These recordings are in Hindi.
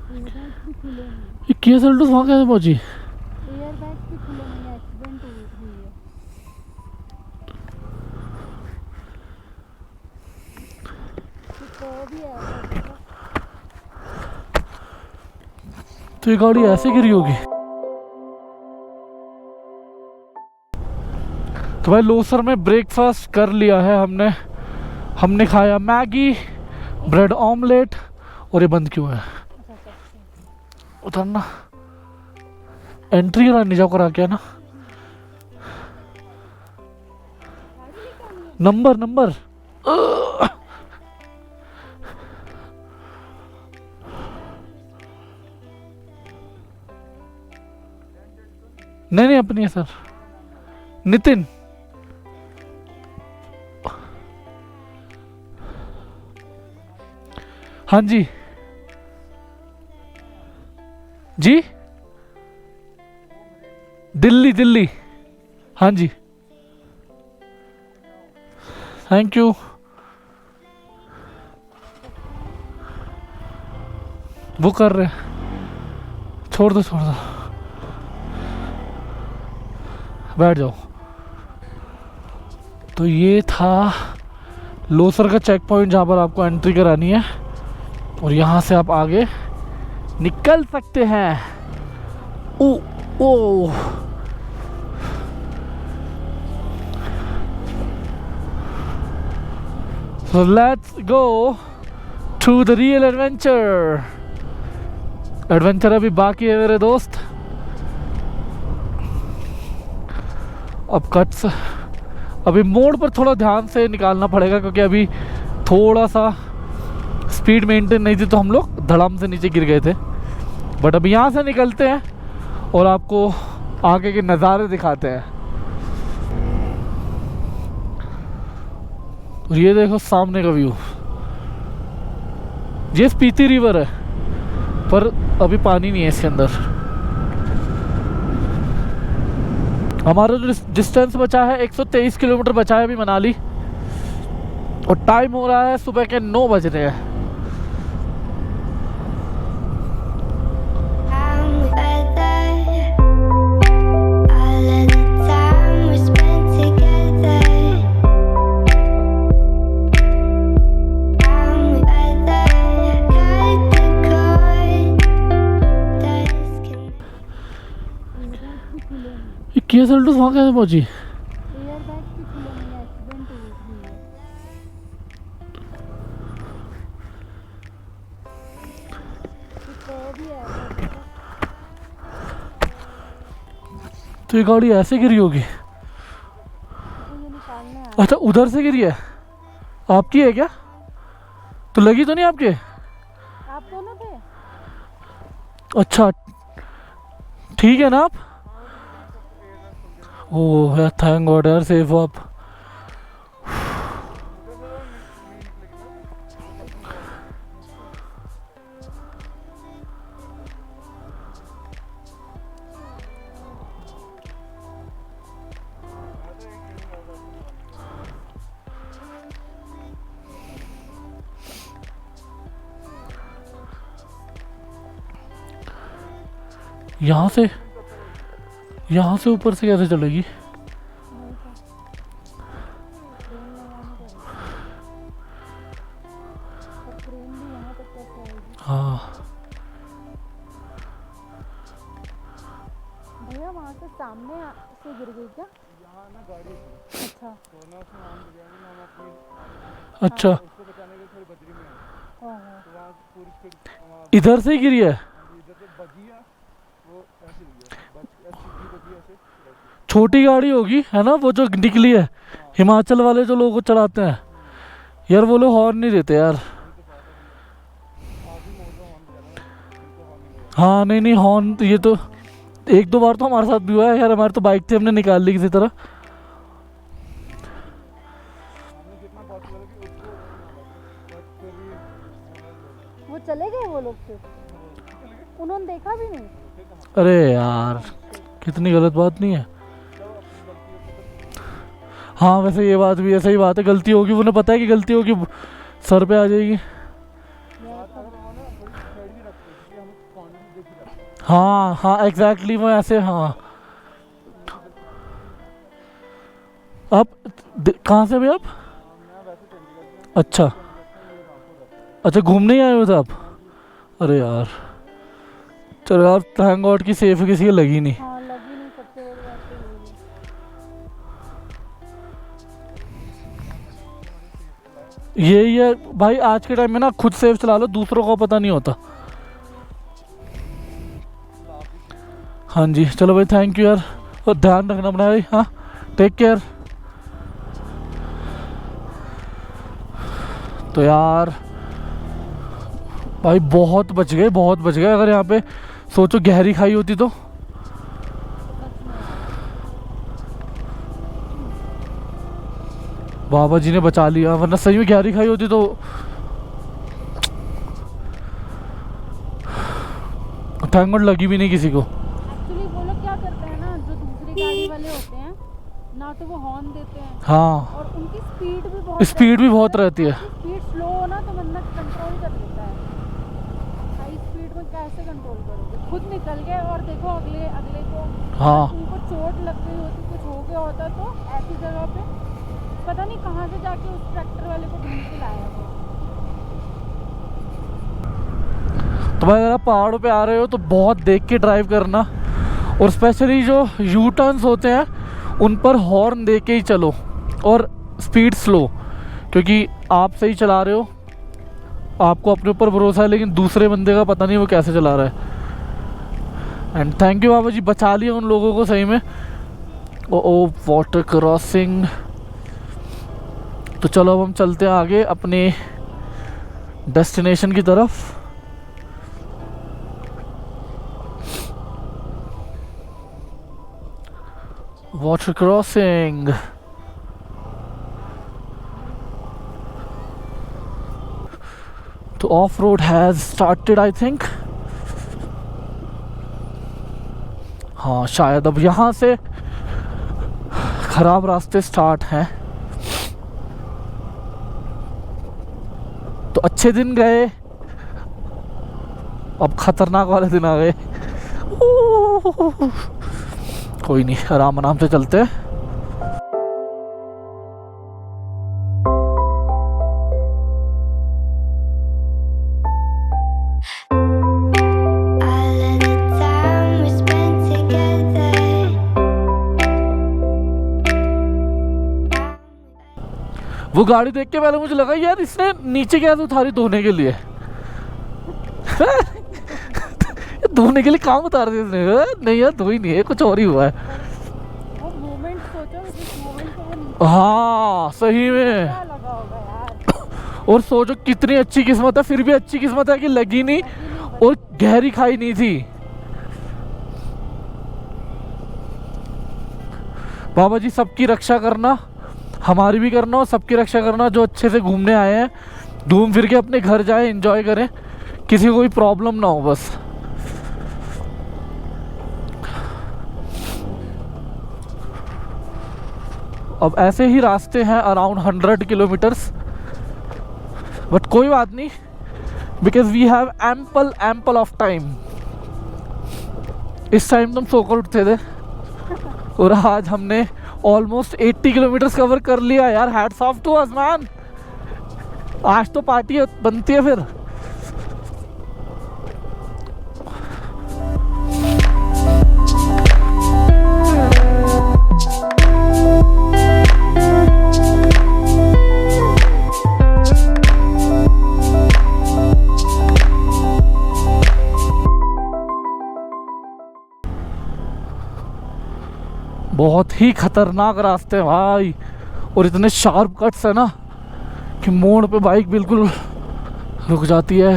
एयरबैग्स भी खुले नहीं। ये किया सेल्टोस वहाँ कैसे पहुँची? एयरबैग्स भी खुले नहीं, एक्सीडेंट हुई है। तो भी है तो ये गाड़ी ऐसे गिरी होगी। तो भाई लोसर में ब्रेकफास्ट कर लिया है हमने खाया मैगी, ब्रेड ऑमलेट। और ये बंद क्यों है? उतरना, एंट्री करानी जाओ, करा के ना नंबर नहीं अपनी है सर। नितिन हाँ जी जी, दिल्ली हाँ जी, थैंक यू। वो कर रहे, छोड़ दो बैठ जाओ। तो ये था लोसर का चेक पॉइंट जहाँ पर आपको एंट्री करानी है और यहाँ से आप आगे निकल सकते हैं। ओ So let's go to the real adventure. Adventure अभी बाकी है मेरे दोस्त। अब कट्स, अभी मोड़ पर थोड़ा ध्यान से निकालना पड़ेगा क्योंकि अभी थोड़ा सा स्पीड मेंटेन नहीं थी तो हम लोग धड़ाम से नीचे गिर गए थे। बट अभी यहाँ से निकलते हैं और आपको आगे के नज़ारे दिखाते हैं। और ये देखो सामने का व्यू, ये स्पीति रिवर है पर अभी पानी नहीं है इसके अंदर। हमारा जो डिस्टेंस बचा है 123 किलोमीटर बचा है अभी मनाली, और टाइम हो रहा है सुबह के 9 बज रहे हैं। किया सेल्टोस वहाँ कैसे पहुँची? एयरबैग्स भी खुले नहीं, एक्सीडेंट हुई है। तो भी है तो ये गाड़ी ऐसे गिरी होगी। अच्छा उधर से गिरी है, आपकी है क्या? तो लगी तो नहीं आपके? आप दोनों थे? अच्छा ठीक है ना आप? ओह यार थैंक गॉड यार, सेफ हो आप। यहाँ से ऊपर से कैसे चलेगी? हाँ भैया वहाँ से सामने से गिर गई क्या? यहाँ ना गाड़ी थी। अच्छा अच्छा, उसको बचाने के लिए थोड़ी बजरी में तो वहाँ पूरी स्पीड इधर से ही गिरी है। इधर से बजी है, वो ऐसे बजी ऐसे। छोटी गाड़ी होगी है ना वो जो निकली है, हिमाचल वाले जो लोग चलाते हैं यार, वो लोग हॉर्न नहीं देते यार। हाँ नहीं हॉर्न, ये तो एक दो बार तो हमारे साथ भी हुआ है यार, हमारे तो बाइक थी हमने निकाल ली किसी तरह। वो चले गए वो लोग, फिर उन्होंने देखा भी नहीं। अरे यार कितनी गलत बात नहीं है। हाँ वैसे ये बात भी है, सही बात है, गलती होगी, उन्हें पता है कि गलती होगी सर पे आ जाएगी। हाँ हाँ एग्जैक्टली वो ऐसे हाँ। आप कहाँ से भाई आप? अच्छा अच्छा घूमने ही आए हो थे आप? अरे यार चलो यार थैंक गॉड की सेफ किसी की लगी नहीं। हाँ लगी नहीं, सबसे बड़ी बात तो यही है। यही है भाई आज के टाइम में ना, खुद सेफ चला लो, दूसरों को पता नहीं होता। हाँ जी चलो भाई थैंक यू यार, और ध्यान रखना अपना भाई। हाँ टेक केयर। तो यार भाई बहुत बच गए, बहुत बच गए। अगर यहाँ पे सोचो गहरी खाई होती तो बाबा जी ने बचा लिया, वरना सही में गहरी खाई होती तो थैंक गॉड लगी भी नहीं किसी को। एक्चुअली वो लोग क्या करते हैं ना, जो दूसरी गाड़ी वाले होते हैं ना, तो वो हॉर्न देते हैं हाँ और उनकी स्पीड भी बहुत रहती है। स्पीड स्लो हो ना तो बंदा कंट्रोल कर लेता है। हाई स्पीड में कैसे कंट्रोल करोगे? खुद निकल गए और देखो अगले अगले को, हाँ उनको चोट लग गई होती, कुछ हो गया होता तो ऐसी जगह पे पता नहीं कहाँ से जाके उस ट्रैक्टर वाले को ढूंढ के लाया वो। तो भाई अगर आप पहाड़ों पे आ रहे हो तो बहुत देख के ड्राइव करना, और स्पेशली जो यू टर्न्स होते हैं उन पर हॉर्न दे के ही चलो, और स्पीड स्लो, क्योंकि आप सही चला रहे हो, आपको अपने ऊपर भरोसा है, लेकिन दूसरे बंदे का पता नहीं वो कैसे चला रहा है। एंड थैंक यू बाबा जी, बचा लिया उन लोगों को सही में। ओ वाटर क्रॉसिंग। तो चलो अब हम चलते हैं आगे अपने डेस्टिनेशन की तरफ। Water crossing. तो off road has started I think. हाँ शायद अब यहाँ से खराब रास्ते स्टार्ट हैं। तो अच्छे दिन गए, अब खतरनाक वाले दिन आ गए। कोई नहीं, आराम आराम से चलते हैं। वो गाड़ी देख के पहले मुझे लगा यार इसने नीचे क्या उतारी धोने के लिए। धोने के लिए काम उतार दिया इसने। नहीं यार धोई नहीं है, कुछ और ही हुआ है। वो मोमेंट सोचो, जिस मोमेंट पे वो नीचे हाँ सही में। क्या लगा होगा यार। और सोचो कितनी अच्छी किस्मत है, फिर भी अच्छी किस्मत है कि लगी नहीं और गहरी खाई नहीं थी। बाबा जी सबकी रक्षा करना, हमारी भी करना और सबकी रक्षा करना। जो अच्छे से घूमने आए हैं घूम फिर के अपने घर जाए, एंजॉय करें, किसी को कोई प्रॉब्लम ना हो बस। अब ऐसे ही रास्ते हैं अराउंड 100 किलोमीटर्स, बट कोई बात नहीं, because we have ample of time. इस टाइम तुम सोकर उठते थे और आज हमने ऑलमोस्ट 80 किलोमीटर्स कवर कर लिया यार। Hats off to us man. आज तो पार्टी बनती है फिर। बहुत ही खतरनाक रास्ते हैं भाई, और इतने शार्प कट्स है ना कि मोड़ पे बाइक बिल्कुल रुक जाती है।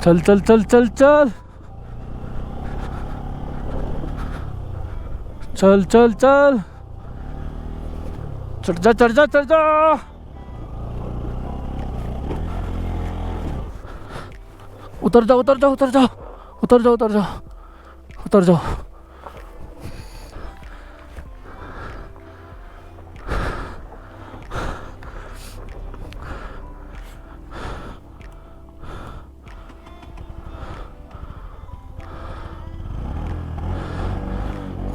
चल चल चल चल चल चल चल चल, चढ़ जा चढ़ जा चढ़ जा। उतर जाओ उतर जाओ उतर जाओ उतर जाओ उतर जाओ उतर जाओ।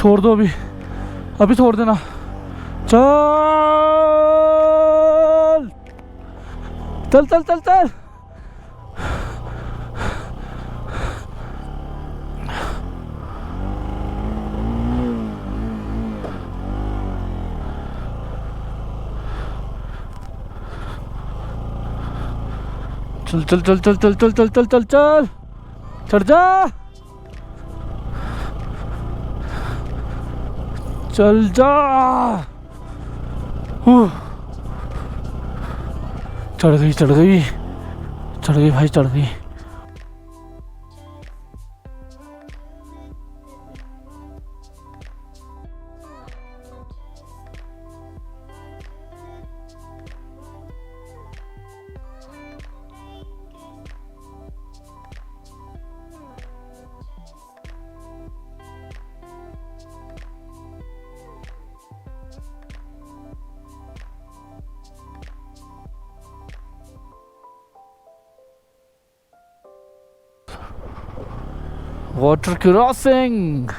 छोड़ दो अभी, अभी छोड़ देना। चल चल चल चल चल। चल चल चल चल चल चल चल चल चल चल, चढ़ जा, चल जा। चढ़ गई चढ़ गई चढ़ गई भाई, चढ़ गई। Water crossing.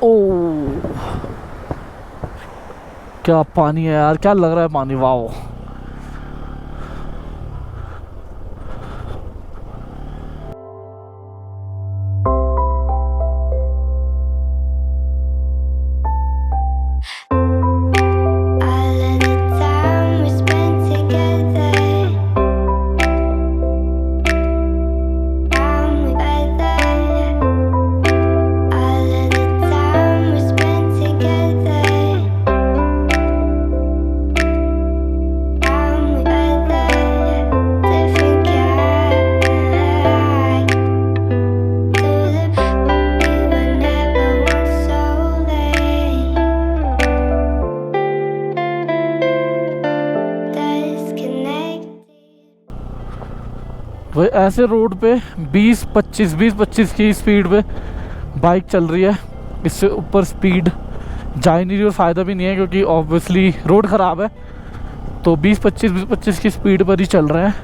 ओ क्या पानी है यार, क्या लग रहा है पानी, वाओ। भाई ऐसे रोड पे 20-25 की स्पीड पे बाइक चल रही है, इससे ऊपर स्पीड जा ही नहीं रही और फ़ायदा भी नहीं है क्योंकऑब्वियसली रोड ख़राब है। तो 20-25 की स्पीड पर ही चल रहे हैं,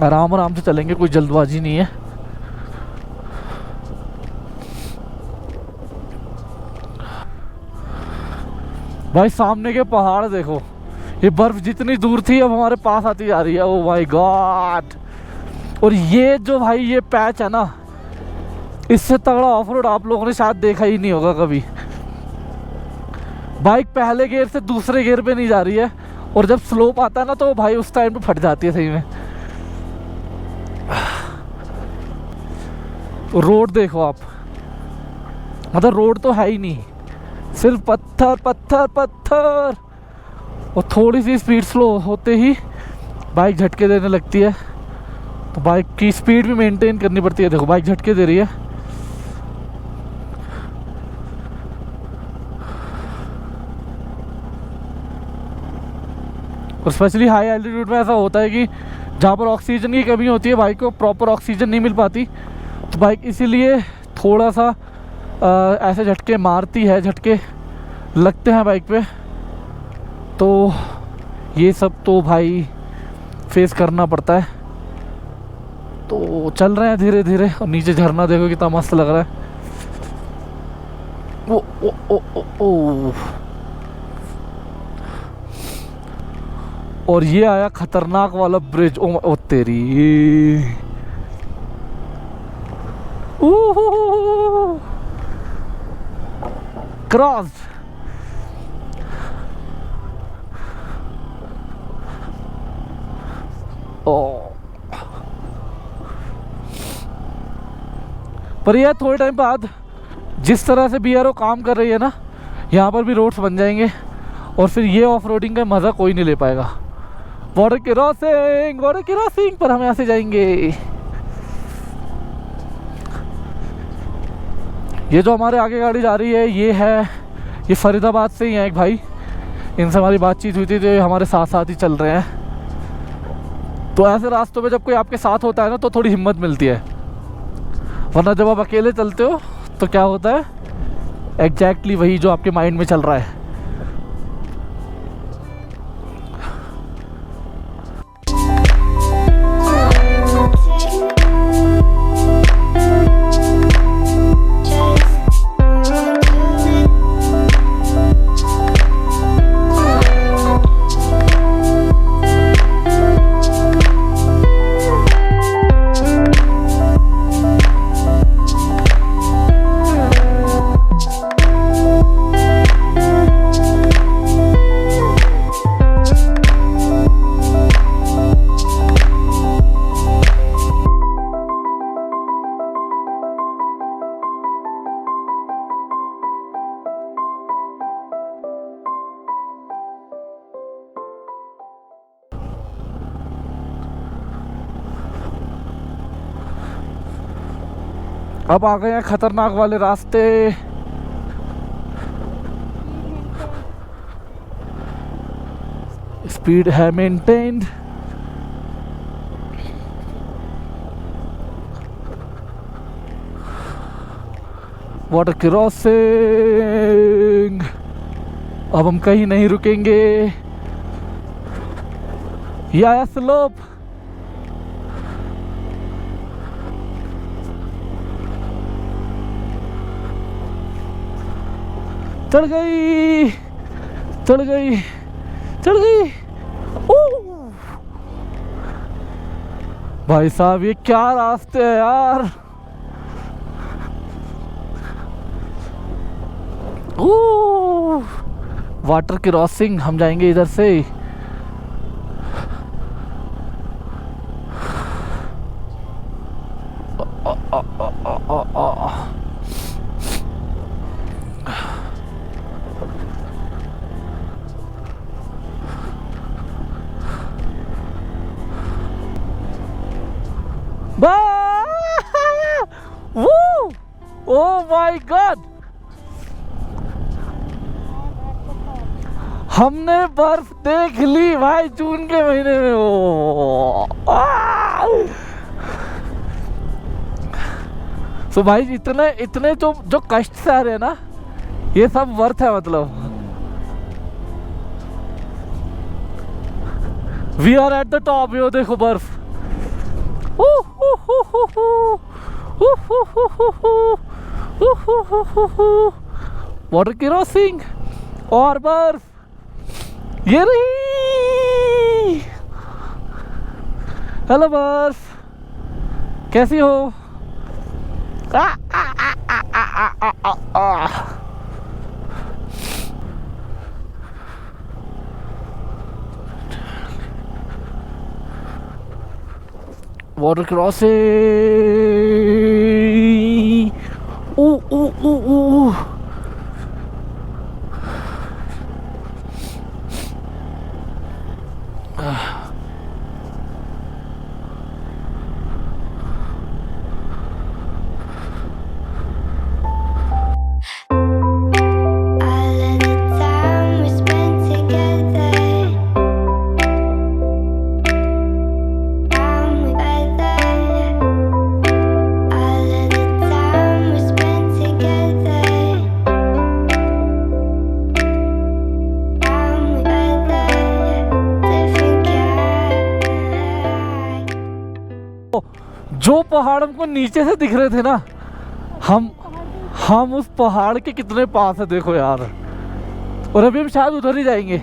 आराम आराम से चलेंगे, कोई जल्दबाजी नहीं है। भाई सामने के पहाड़ देखो, ये बर्फ जितनी दूर थी अब हमारे पास आती जा रही है। Oh my God. और ये जो भाई ये पैच है ना, इससे तगड़ा ऑफ रोड आप लोगों ने शायद देखा ही नहीं होगा कभी। बाइक पहले गियर से दूसरे गियर पे नहीं जा रही है और जब स्लोप आता है ना तो भाई उस टाइम पे फट जाती है सही में। रोड देखो आप, मतलब रोड तो है ही नहीं, सिर्फ पत्थर पत्थर पत्थर। और थोड़ी सी स्पीड स्लो होते ही बाइक झटके देने लगती है, तो बाइक की स्पीड भी मेंटेन करनी पड़ती है। देखो बाइक झटके दे रही है। और स्पेशली हाई एल्टीट्यूड में ऐसा होता है कि जहाँ पर ऑक्सीजन की कमी होती है, बाइक को प्रॉपर ऑक्सीजन नहीं मिल पाती, तो बाइक इसीलिए थोड़ा सा ऐसे झटके मारती है, झटके लगते हैं बाइक पे। तो ये सब तो भाई फेस करना पड़ता है। तो चल रहे हैं धीरे धीरे, और नीचे झरना देखो कितना मस्त लग रहा है। ओ ओ ओ ओ ओ। और ये आया खतरनाक वाला ब्रिज। ओ तेरी क्रॉस। पर यह थोड़े टाइम बाद जिस तरह से BRO काम कर रही है ना, यहाँ पर भी रोड्स बन जाएंगे और फिर ये ऑफ रोडिंग का मज़ा कोई नहीं ले पाएगा। बॉर्डर क्रॉसिंग पर हम यहाँ से जाएंगे। ये जो हमारे आगे गाड़ी जा रही है ये फरीदाबाद से ही है एक भाई, इनसे हमारी बातचीत हुई थी, तो ये हमारे साथ साथ ही चल रहे हैं। तो ऐसे रास्तों पे जब कोई आपके साथ होता है ना तो थोड़ी हिम्मत मिलती है, वरना जब आप अकेले चलते हो तो क्या होता है, एग्जैक्टली वही जो आपके माइंड में चल रहा है। अब आ गए हैं खतरनाक वाले रास्ते। स्पीड है मेंटेन्ड। Water crossing. अब हम कहीं नहीं रुकेंगे। ये आया स्लोप। चढ़ गई, चढ़ गई, चढ़ गई। ओह भाई साहब, ये क्या रास्ते हैं यार। ओह वाटर क्रॉसिंग, हम जाएंगे इधर से। Oh my God! हमने बर्फ देख ली भाई जून के महीने में। तो भाई इतने इतने जो कष्ट से आ रहे हैं ना, ये सब वर्थ है। मतलब we are at the top. Yo देखो बर्फ। वाटर क्रॉसिंग और बर्फ, ये रही। हेलो बर्फ, कैसी हो? आ, आ, आ, आ, आ, आ, आ, आ। Water crossing. ओ ओ ओ ओ जो पहाड़ हमको नीचे से दिख रहे थे ना, हम उस पहाड़ के कितने पास है देखो यार। और अभी हम शायद उधर ही जाएंगे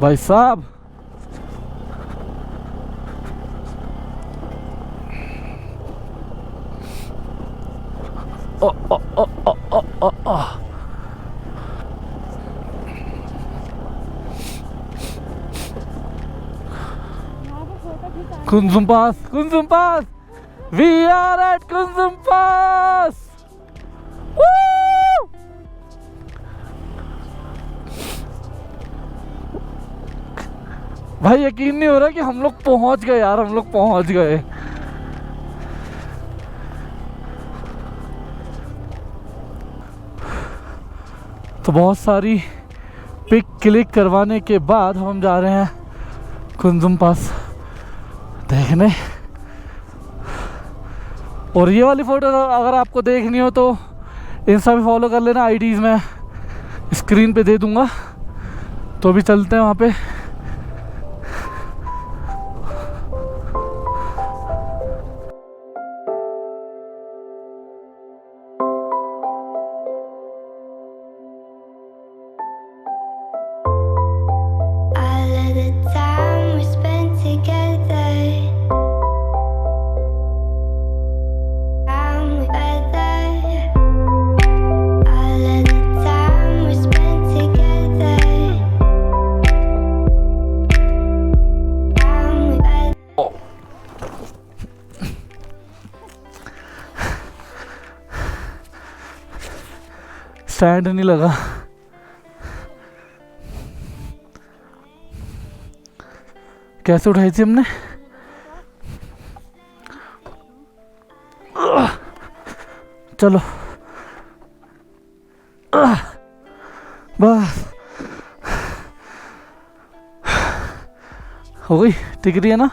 भाई साहब। ओ ओ ओ ओ ओ ओ ओ। कुंजुम पास, कुंजुम पास। We are at कुंजुम पास। भाई यकीन नहीं हो रहा कि हम लोग पहुंच गए यार, हम लोग पहुंच गए। तो बहुत सारी पिक क्लिक करवाने के बाद हम जा रहे हैं कुंजुम पास देखने। और ये वाली फ़ोटो अगर आपको देखनी हो तो इंस्टा पे फॉलो कर लेना, आईडीज़ मैं स्क्रीन पे दे दूंगा। तो अभी चलते हैं वहाँ पे। स्टैंड नहीं लगा। कैसे उठाई थी हमने? चलो बस हो गई, टिक रही है ना।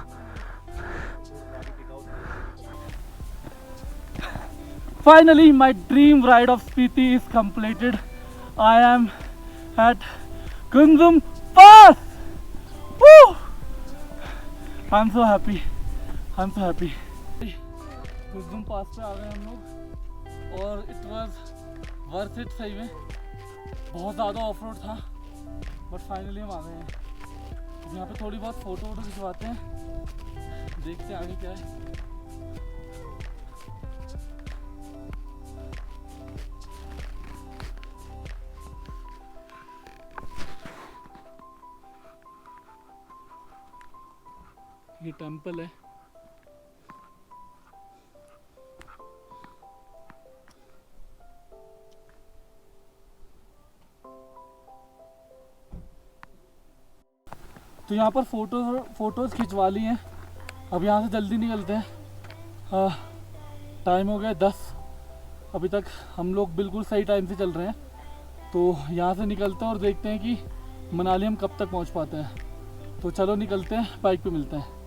Finally, my dream ride of Spiti is completed. I am at Kunzum Pass. Woo! I'm so happy. I'm so happy. Kunzum Pass पे आ गए हम लोग और it was worth it सही में। बहुत ज़्यादा ऑफ रोड था बट फाइनली हम आ गए हैं। यहाँ पे थोड़ी बहुत फ़ोटो वोटो खिंचवाते हैं, देखते हैं आगे क्या है। ये टेंपल है। तो यहाँ पर फोटोज़ खिंचवा ली हैं। अब यहाँ से जल्दी निकलते हैं। टाइम हो गया 10। अभी तक हम लोग बिल्कुल सही टाइम से चल रहे हैं। तो यहाँ से निकलते हैं और देखते हैं कि मनाली हम कब तक पहुँच पाते हैं। तो चलो निकलते हैं, बाइक पे मिलते हैं।